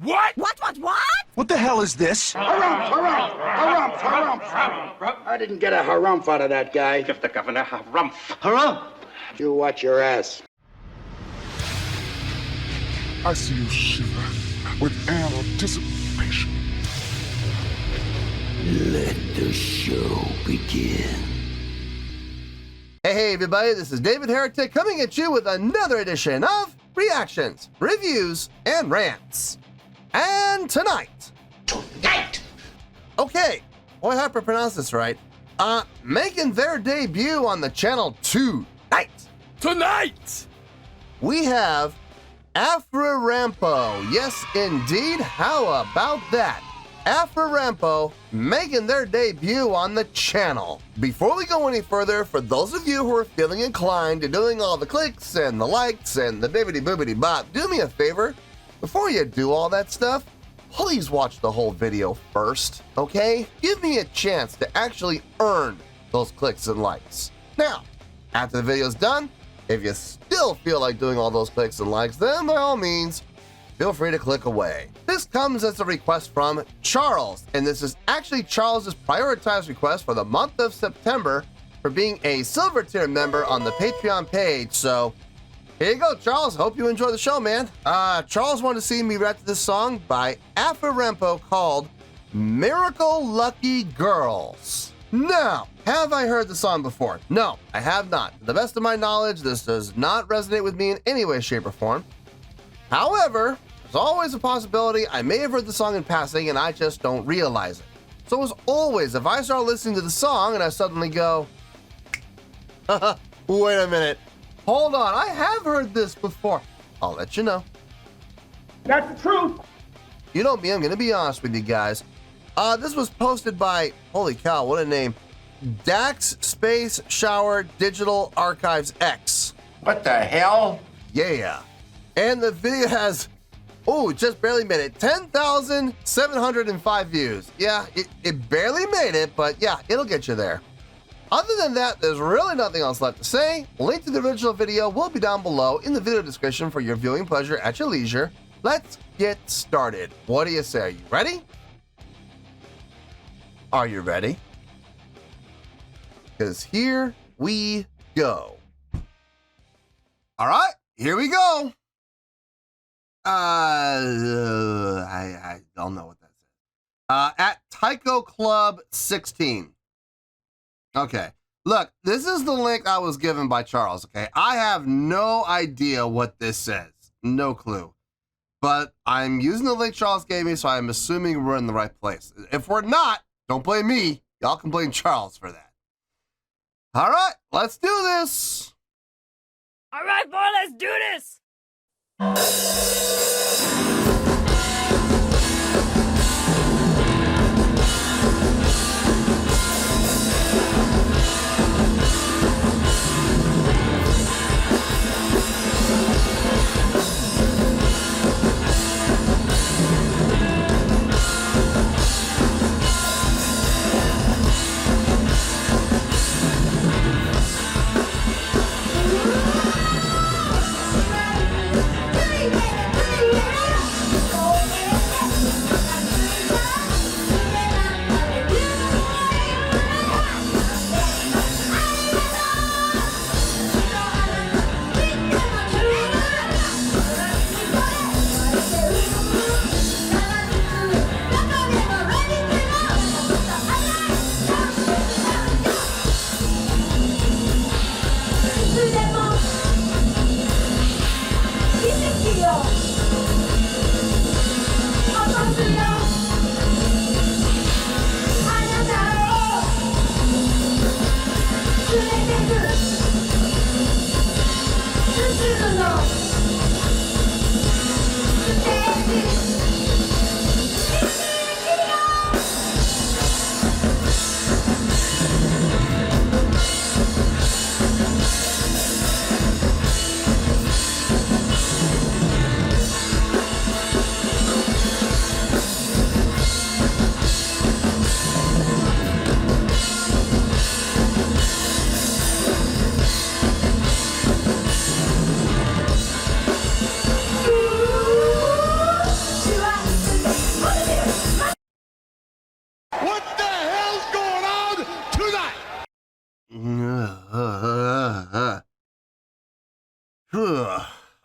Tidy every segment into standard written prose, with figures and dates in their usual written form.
What? What? What the hell is this? Harumph. I didn't get a harumph out of that guy. Give the governor harumph. Harumph! You watch your ass. I see you shiver with anticipation. Let the show begin. Hey everybody, this is David Heretic coming at you with another edition of Reactions, Reviews, and Rants. And tonight, okay, boy, I hope I pronounced this right, making their debut on the channel tonight, we have Afframpo. Yes, indeed, how about that? Afframpo making their debut on the channel. Before we go any further, for those of you who are feeling inclined to doing all the clicks and the likes and the bibbity boobity bop, do me a favor. Before you do all that stuff, please watch the whole video first, okay? Give me a chance to actually earn those clicks and likes. Now, after the video's done, if you still feel like doing all those clicks and likes, then by all means, feel free to click away. This comes as a request from Charles, and this is actually Charles's prioritized request for the month of September for being a silver tier member on the Patreon page. So here you go, Charles. Hope you enjoy the show, man. Charles wanted to see me react to this song by Afframpo called Miracle Lucky Girls. Now, have I heard the song before? No, I have not. To the best of my knowledge, this does not resonate with me in any way, shape, or form. However, there's always a possibility I may have heard the song in passing and I just don't realize it. So as always, if I start listening to the song and I suddenly go, wait a minute, hold on, I have heard this before, I'll let you know. That's the truth. You know me, I'm gonna be honest with you guys. This was posted by, holy cow, what a name, Dax Space Shower Digital Archives X. What the hell? Yeah. And the video has, just barely made it, 10,705 views. Yeah, it barely made it, but yeah, it'll get you there. Other than that, there's really nothing else left to say. Link to the original video will be down below in the video description for your viewing pleasure at your leisure. Let's get started. What do you say? Are you ready? Are you ready? Because here we go. All right, here we go. I don't know what that says. At Tycho Club 16. Okay, look, this is the link I was given by Charles, okay? I have no idea what this says. No clue. But I'm using the link Charles gave me, so I'm assuming we're in the right place. If we're not, don't blame me. Y'all can blame Charles for that. All right, let's do this. All right, boy, let's do this. Hey!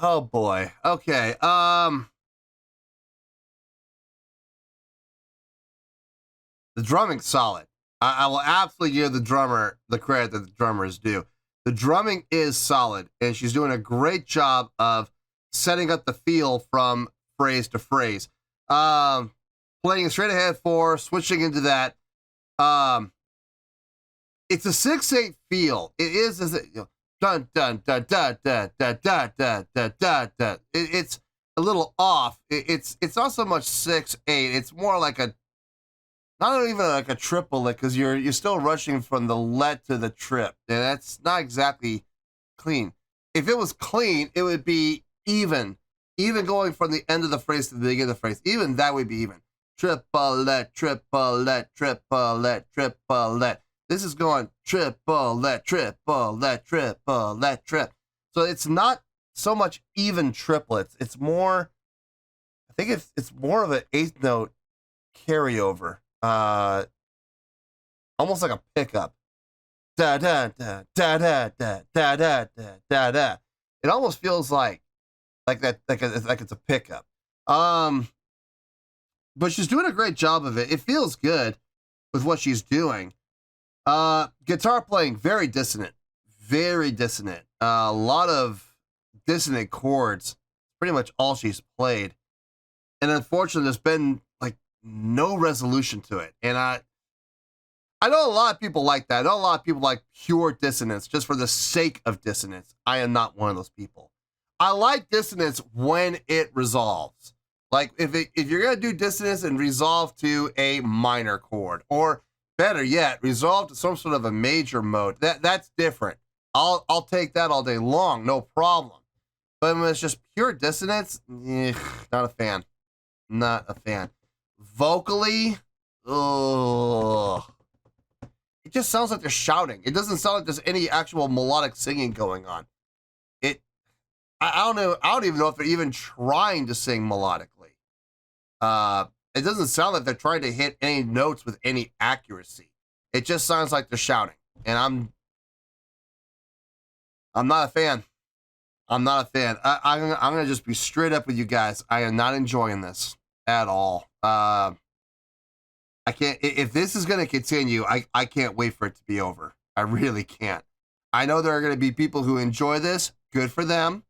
Oh boy. Okay. The drumming's solid. I will absolutely give the drummer the credit that the drummer is due. The drumming is solid, and she's doing a great job of setting up the feel from phrase to phrase. Playing straight ahead 4, switching into that. It's a 6/8 feel. It is as it, dun dun dun dun dun dun dun dun dun dun dun. It's a little off. It's not so much 6/8. It's more like a, not even like a triple lick, because you're still rushing from the let to the trip, and that's not exactly clean. If it was clean, it would be even going from the end of the phrase to the beginning of the phrase. Even that would be even. Triplet, triplet, triplet, triplet. This is going triplet, triplet, triplet, trip. So it's not so much even triplets. It's more, I think it's more of an 8th note carryover. Almost like a pickup. Da da da da da da da da da da da. It almost feels like that, like it's a pickup. But she's doing a great job of it. It feels good with what she's doing. Guitar playing, very dissonant. Very dissonant. A lot of dissonant chords. Pretty much all she's played. And unfortunately, there's been like no resolution to it. And I know a lot of people like that. I know a lot of people like pure dissonance just for the sake of dissonance. I am not one of those people. I like dissonance when it resolves. Like if you're gonna do dissonance and resolve to a minor chord, or better yet, resolve to some sort of a major mode, that's different. I'll take that all day long, no problem. But when it's just pure dissonance, not a fan. Not a fan. Vocally, ugh. It just sounds like they're shouting. It doesn't sound like there's any actual melodic singing going on. I don't know. I don't even know if they're even trying to sing melodically. It doesn't sound like they're trying to hit any notes with any accuracy. It just sounds like they're shouting, and I'm not a fan. I'm not a fan. I'm gonna just be straight up with you guys. I am not enjoying this at all. I can't. If this is gonna continue, I can't wait for it to be over. I really can't. I know there are gonna be people who enjoy this. Good for them.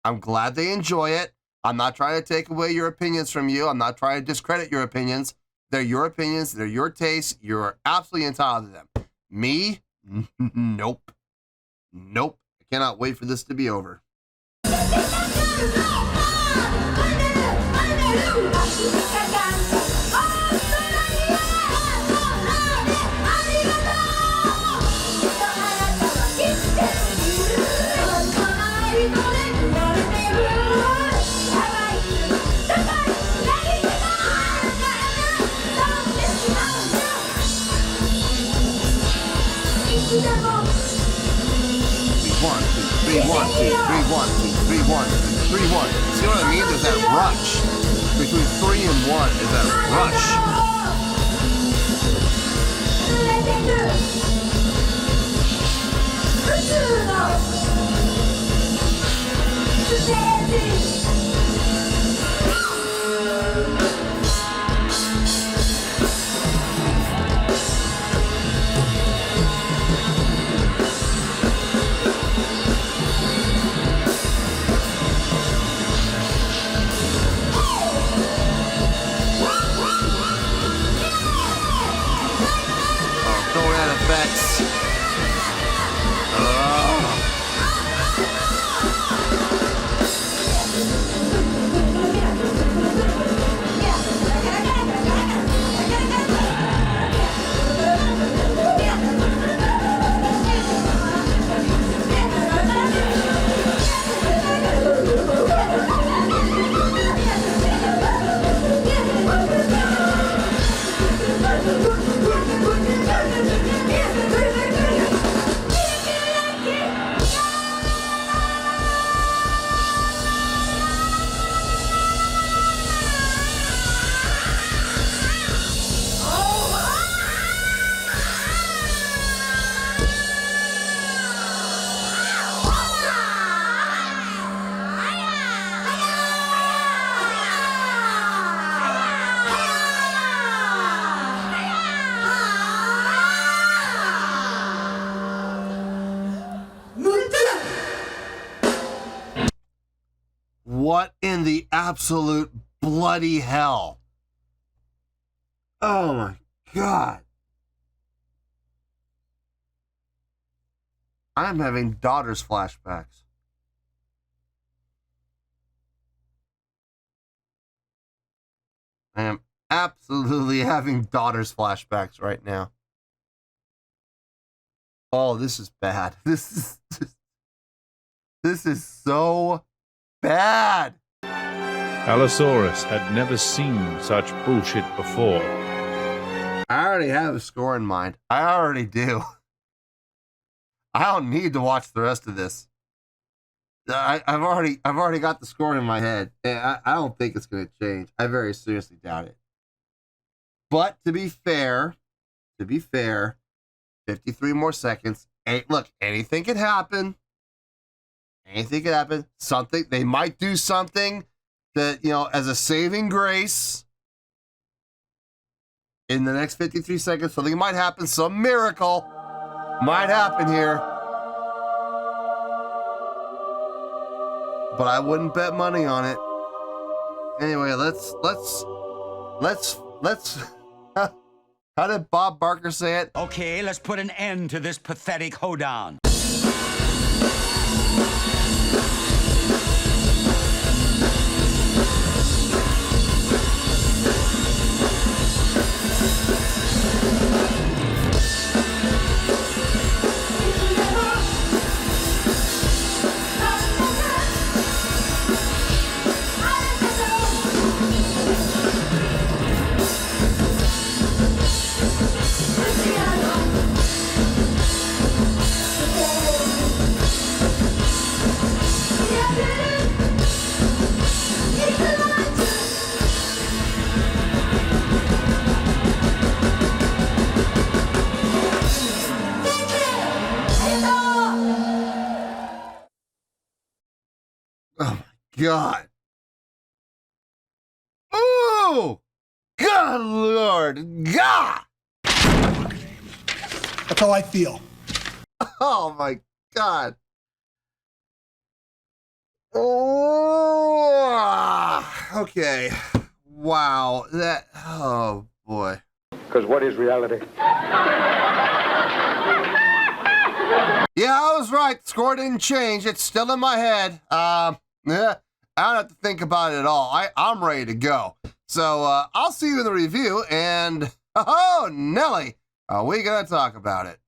I'm glad they enjoy it. I'm not trying to take away your opinions from you. I'm not trying to discredit your opinions. They're your opinions. They're your tastes. You're absolutely entitled to them. Me? Nope. Nope. I cannot wait for this to be over. One, two, 3, 1, 2, 3, 1, 2, 3, 1, 2, 3, 1. See what I mean? There's that rush. Between 3 and 1 is that rush. Effects. absolute bloody hell. Oh my God. I'm having daughter's flashbacks. I am absolutely having daughter's flashbacks right now. Oh, this is bad. This is so bad. Allosaurus had never seen such bullshit before. I already have a score in mind. I already do. I don't need to watch the rest of this. I've already got the score in my head. I don't think it's going to change. I very seriously doubt it. But to be fair, 53 more seconds. Look, anything could happen. Anything could happen. Something, they might do something that, as a saving grace in the next 53 seconds. Something might happen. Some miracle might happen here. But I wouldn't bet money on it. Anyway, let's how did Bob Barker say it? Okay, let's put an end to this pathetic hoedown. God. Oh! God, Lord. God! That's how I feel. Oh, my God. Oh, okay. Wow. Oh, boy. Because what is reality? Yeah, I was right. The score didn't change. It's still in my head. Yeah, I don't have to think about it at all. I'm ready to go. So I'll see you in the review. And oh, Nelly, are we gonna talk about it?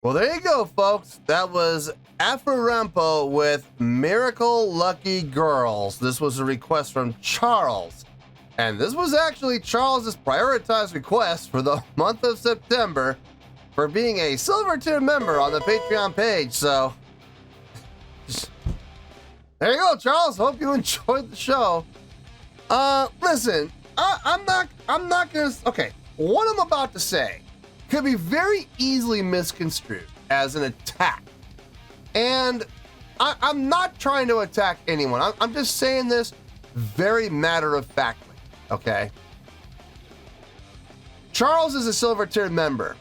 Well, there you go, folks. That was Afframpo with Miracle Lucky Girls. This was a request from Charles. And this was actually Charles's prioritized request for the month of September for being a silver tier member on the Patreon page. So there you go, Charles. Hope you enjoyed the show. Listen, I'm not gonna. Okay, what I'm about to say could be very easily misconstrued as an attack, and I'm not trying to attack anyone. I'm just saying this very matter-of-factly. Okay, Charles is a silver tier member.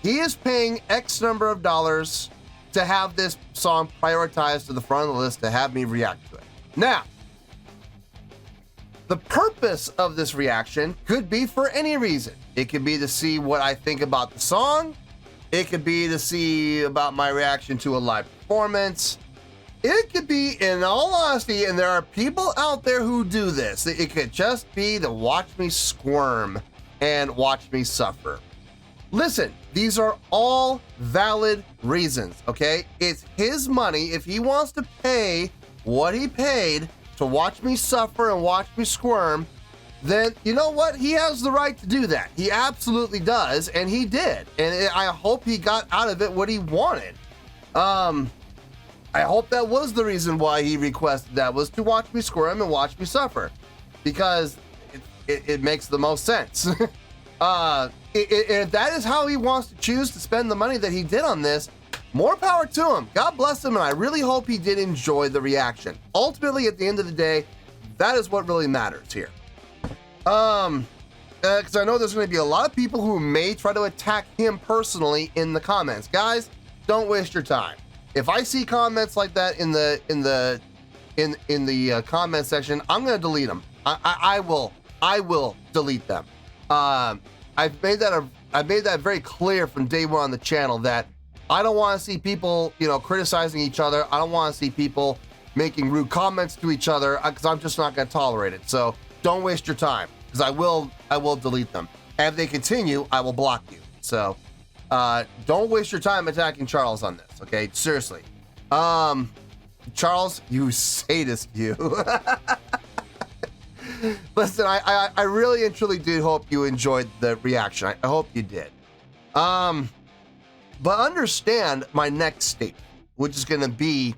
He is paying X number of dollars to have this song prioritized to the front of the list to have me react to it. Now, the purpose of this reaction could be for any reason. It could be to see what I think about the song. It could be to see about my reaction to a live performance. It could be, in all honesty, and there are people out there who do this, it could just be to watch me squirm and watch me suffer. Listen, these are all valid reasons, okay? It's his money. If he wants to pay what he paid to watch me suffer and watch me squirm, then you know what? He has the right to do that. He absolutely does, and he did. And I hope he got out of it what he wanted. I hope that was the reason why he requested that, was to watch me squirm and watch me suffer, because it makes the most sense. If that is how he wants to choose to spend the money that he did on this, more power to him. God bless him, and I really hope he did enjoy the reaction. Ultimately, at the end of the day, that is what really matters here. Because I know there's going to be a lot of people who may try to attack him personally in the comments. Guys, don't waste your time. If I see comments like that in the in the comment section, I'm gonna delete them. I will delete them. I've made that very clear from day one on the channel that I don't want to see people, criticizing each other. I don't want to see people making rude comments to each other, because I'm just not going to tolerate it. So don't waste your time, because I will delete them. And if they continue, I will block you. So don't waste your time attacking Charles on this, okay? Seriously. Charles, you sadist, you. Listen, I really and truly do hope you enjoyed the reaction. I hope you did. But understand my next statement, which is going to be,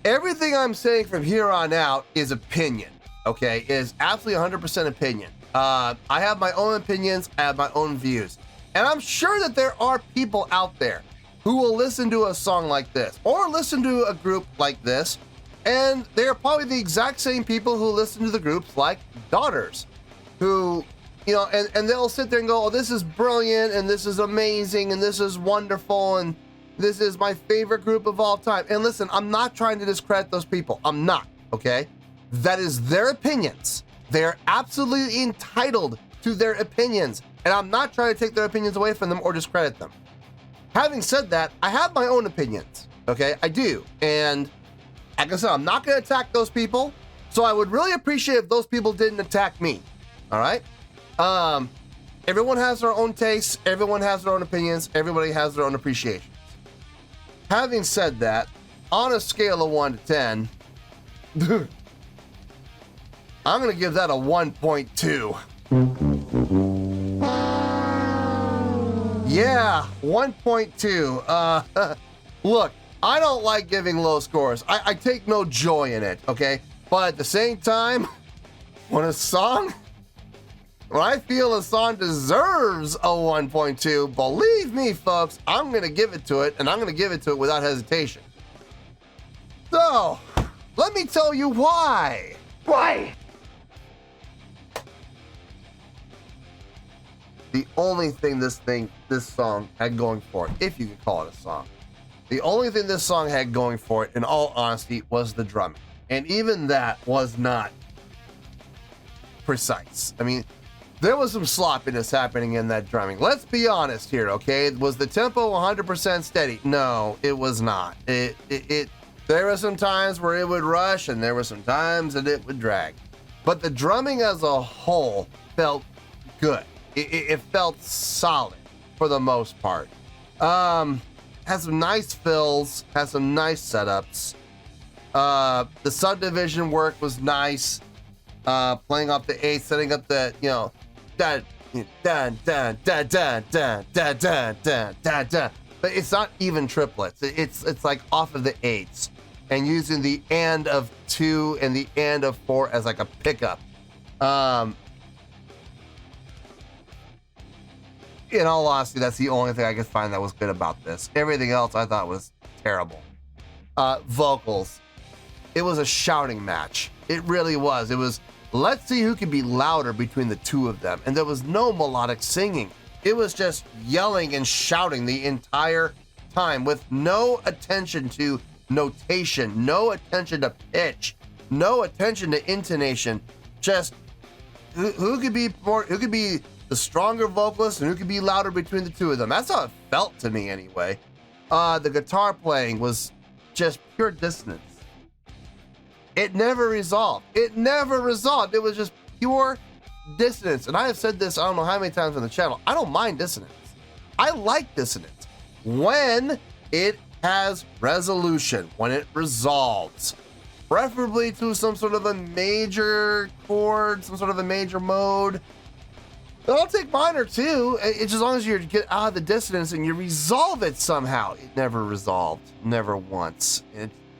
everything I'm saying from here on out is opinion, okay? Is absolutely 100% opinion. I have my own opinions, I have my own views. And I'm sure that there are people out there who will listen to a song like this, or listen to a group like this, and they're probably the exact same people who listen to the groups like Daughters, who, and they'll sit there and go, oh, this is brilliant, and this is amazing, and this is wonderful, and this is my favorite group of all time. And listen, I'm not trying to discredit those people. I'm not, okay? That is their opinions. They're absolutely entitled to their opinions, and I'm not trying to take their opinions away from them or discredit them. Having said that, I have my own opinions, okay? I do, and like I said, I'm not going to attack those people, so I would really appreciate if those people didn't attack me, all right? Everyone has their own tastes, everyone has their own opinions, everybody has their own appreciations. Having said that, on a scale of 1 to 10, I'm going to give that a 1.2. Yeah, 1.2. Look, I don't like giving low scores. I take no joy in it, okay? But at the same time, when I feel a song deserves a 1.2, believe me, folks, I'm going to give it to it, and I'm going to give it to it without hesitation. So, let me tell you why. Why? The only thing this song had going for it, if you could call it a song, the only thing this song had going for it, in all honesty, was the drumming. And even that was not precise. I mean, there was some sloppiness happening in that drumming. Let's be honest here, okay? Was the tempo 100% steady? No, it was not. There were some times where it would rush, and there were some times that it would drag. But the drumming as a whole felt good. It felt solid for the most part. Has some nice fills, has some nice setups. The subdivision work was nice. Playing off the eighth, setting up the, dun dun dun dun dun dun dun dun dun dun dun. But it's not even triplets. It's like off of the eights, and using the and of 2 and the and of 4 as like a pickup. In all honesty, that's the only thing I could find that was good about this. Everything else I thought was terrible. Vocals. It was a shouting match. It really was. It was, let's see who can be louder between the two of them. And there was no melodic singing. It was just yelling and shouting the entire time with no attention to notation, no attention to pitch, no attention to intonation. Just who could be the stronger vocalist and who could be louder between the two of them. That's how it felt to me anyway. The guitar playing was just pure dissonance. It never resolved. It was just pure dissonance. And I have said this I don't know how many times on the channel. I don't mind dissonance. I like dissonance when it has resolution, when it resolves, preferably to some sort of a major chord, some sort of a major mode. But I'll take minor too. It's as long as you get out of the dissonance and you resolve it somehow. It never resolved. Never once.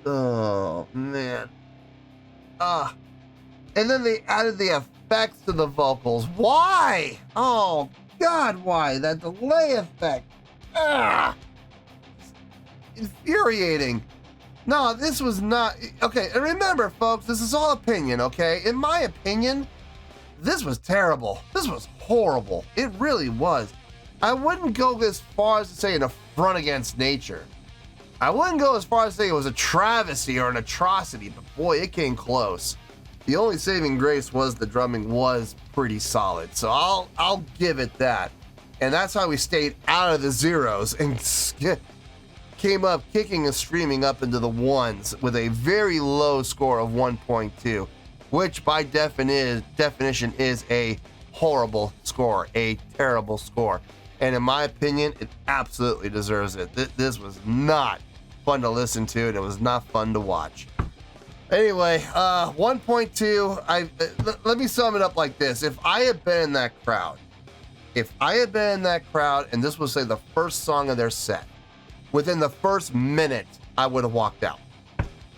Oh, man. And then they added the effects to the vocals. Why? Oh, God, why? That delay effect. Infuriating. No, this was not... Okay, and remember, folks, this is all opinion, okay? In my opinion, this was terrible. This was horrible. It really was. I wouldn't go as far as to say an affront against nature. I wouldn't go as far as saying it was a travesty or an atrocity, but boy, it came close. The only saving grace was the drumming was pretty solid, so I'll give it that. And that's how we stayed out of the zeros and came up kicking and streaming up into the ones with a very low score of 1.2, which by definition is a horrible score, a terrible score. And in my opinion, it absolutely deserves it. This was not fun to listen to, and it was not fun to watch. Anyway, 1.2, let me sum it up like this. If I had been in that crowd, and this was, say, the first song of their set, within the first minute, I would have walked out.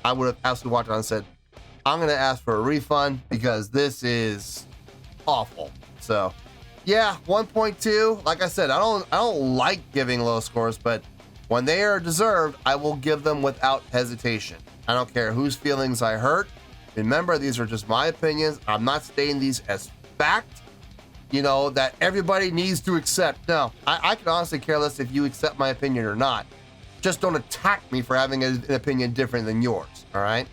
I would have absolutely walked out and said, I'm going to ask for a refund because this is awful. So, yeah, 1.2. Like I said, I don't like giving low scores, but when they are deserved, I will give them without hesitation. I don't care whose feelings I hurt. Remember, these are just my opinions. I'm not stating these as fact, that everybody needs to accept. No, I can honestly care less if you accept my opinion or not. Just don't attack me for having an opinion different than yours, all right?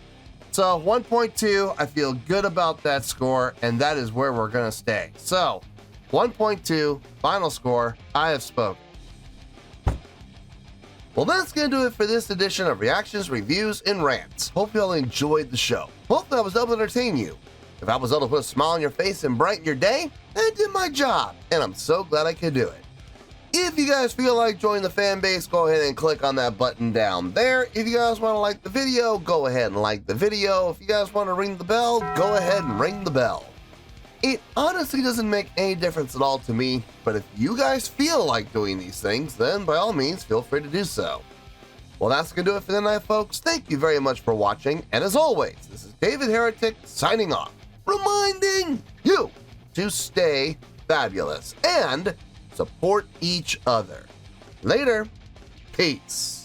So 1.2, I feel good about that score, and that is where we're going to stay. So 1.2, final score, I have spoken. Well, that's going to do it for this edition of Reactions, Reviews, and Rants. Hope you all enjoyed the show. Hopefully I was able to entertain you. If I was able to put a smile on your face and brighten your day, I did my job, and I'm so glad I could do it. If you guys feel like joining the fan base, go ahead and click on that button down there. If you guys want to like the video, go ahead and like the video. If you guys want to ring the bell, go ahead and ring the bell. It honestly doesn't make any difference at all to me, but if you guys feel like doing these things, then by all means, feel free to do so. Well, that's going to do it for the night, folks. Thank you very much for watching, and as always, this is David Heretic signing off, reminding you to stay fabulous and support each other. Later. Peace.